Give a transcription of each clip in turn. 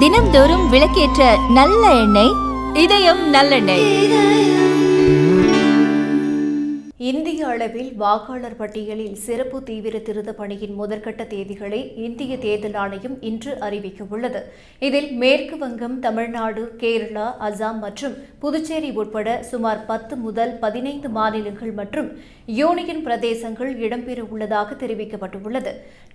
தினம்தோறும் விளக்கேற்ற நல்ல எண்ணெய் இதயம் நல்லெண்ணெய். இந்திய அளவில் வாக்காளர் பட்டியலில் சிறப்பு தீவிர திருத்த பணியின் முதற்கட்ட தேதிகளை இந்திய தேர்தல் ஆணையம் இன்று அறிவிக்க உள்ளது. இதில் மேற்கு வங்கம், தமிழ்நாடு, கேரளா, அசாம் மற்றும் புதுச்சேரி உட்பட சுமார் 10 முதல் 15 மாநிலங்கள் மற்றும் யூனியன் பிரதேசங்கள் இடம்பெற உள்ளதாக தெரிவிக்கப்பட்டுள்ளது.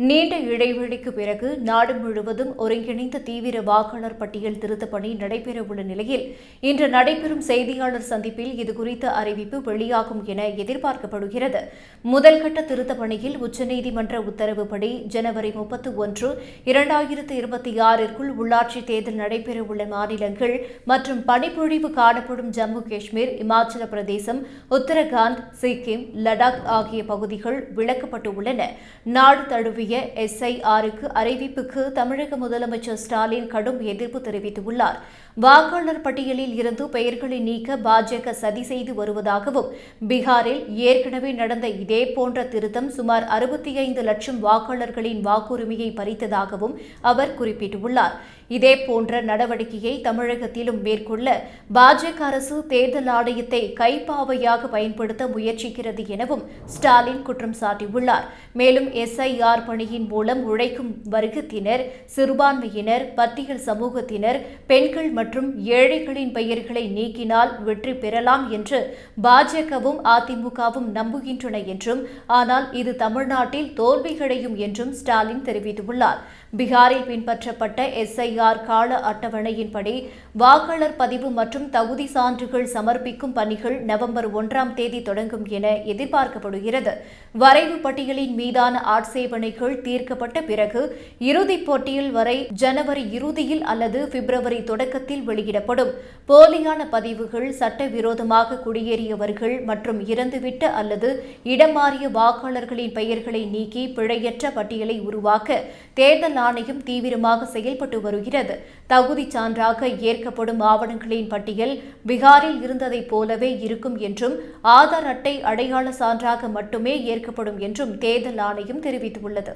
நீண்ட இடைவெளிக்கு பிறகு நாடு முழுவதும் ஒருங்கிணைந்த தீவிர வாக்காளர் பட்டியல் திருத்த பணி நடைபெறவுள்ள நிலையில் இன்று நடைபெறும் செய்தியாளர் சந்திப்பில் இதுகுறித்த அறிவிப்பு வெளியாகும் என எதிர்பார்க்கப்படுகிறது. முதல்கட்ட திருத்த பணியில் உச்சநீதிமன்ற உத்தரவுப்படி ஜனவரி 31, 2026ற்குள் உள்ளாட்சி தேர்தல் நடைபெறவுள்ள மாநிலங்கள் மற்றும் பனிப்பொழிவு காணப்படும் ஜம்மு காஷ்மீர், இமாச்சல பிரதேசம், உத்தரகாண்ட், சிக்கிம், லடாக் ஆகிய பகுதிகள் விலக்கப்பட்டுள்ளன. நாடு தழுவிய SIRக்கு அறிவிப்புக்கு தமிழக முதலமைச்சர் ஸ்டாலின் கடும் எதிர்ப்பு தெரிவித்துள்ளார். வாக்காளர் பட்டியலில் இருந்து பெயர்களை நீக்க பாஜக சதி செய்து வருவதாகவும், பீகாரில் ஏற்கனவே நடந்த இதேபோன்ற திருத்தம் சுமார் 65 லட்சம் வாக்காளர்களின் வாக்குரிமையை பறித்ததாகவும் அவர் குறிப்பிட்டுள்ளார். இதேபோன்ற நடவடிக்கையை தமிழகத்திலும் மேற்கொள்ள பாஜக அரசு தேர்தல் ஆணையத்தை கைப்பாவையாக பயன்படுத்த முயற்சிக்கிறது எனவும் ஸ்டாலின் குற்றம் சாட்டியுள்ளார். மேலும் SIR பணியின் மூலம் உழைக்கும் வர்க்கத்தினர், சிறுபான்மையினர், பட்டியல் சமூகத்தினர், பெண்கள் மற்றும் ஏழைகளின் பெயர்களை நீக்கினால் வெற்றி பெறலாம் என்று பாஜகவும் அதிமுகவும் நம்புகின்றன என்றும், ஆனால் இது தமிழ்நாட்டில் தோல்வியடையும் என்றும் ஸ்டாலின் தெரிவித்துள்ளார். பீகாரில் பின்பற்றப்பட்ட SIR கால அட்டவணையின்படி வாக்காளர் பதிவு மற்றும் தகுதி சான்றுகள் சமர்ப்பிக்கும் பணிகள் நவம்பர் 1ஆம் தேதி தொடங்கும் என எதிர்பார்க்கப்படுகிறது. வரைவு பட்டியலின் மீதான ஆட்சேபனைகள் தீர்க்கப்பட்ட பிறகு இறுதிப் போட்டியில் வரை ஜனவரி இறுதியில் அல்லது பிப்ரவரி தொடக்கத்தில் வெளியிடப்படும். போலியான பதிவுகள், சட்டவிரோதமாக குடியேறியவர்கள் மற்றும் இறந்துவிட்ட அல்லது இடமாறிய வாக்காளர்களின் பெயர்களை நீக்கி பிழையற்ற பட்டியலை உருவாக்க தேர்தல் ஆணையம் தீவிரமாக செயல்பட்டு வருகிறது. தகுதி சான்றாக ஏற்கப்படும் ஆவணங்களின் பட்டியல் பீகாரில் இருந்ததைப் போலவே இருக்கும் என்றும், ஆதார் அட்டை அடையாள சான்றாக மட்டுமே ஏற்கப்படும் என்றும் தேர்தல் ஆணையம் தெரிவித்துள்ளது.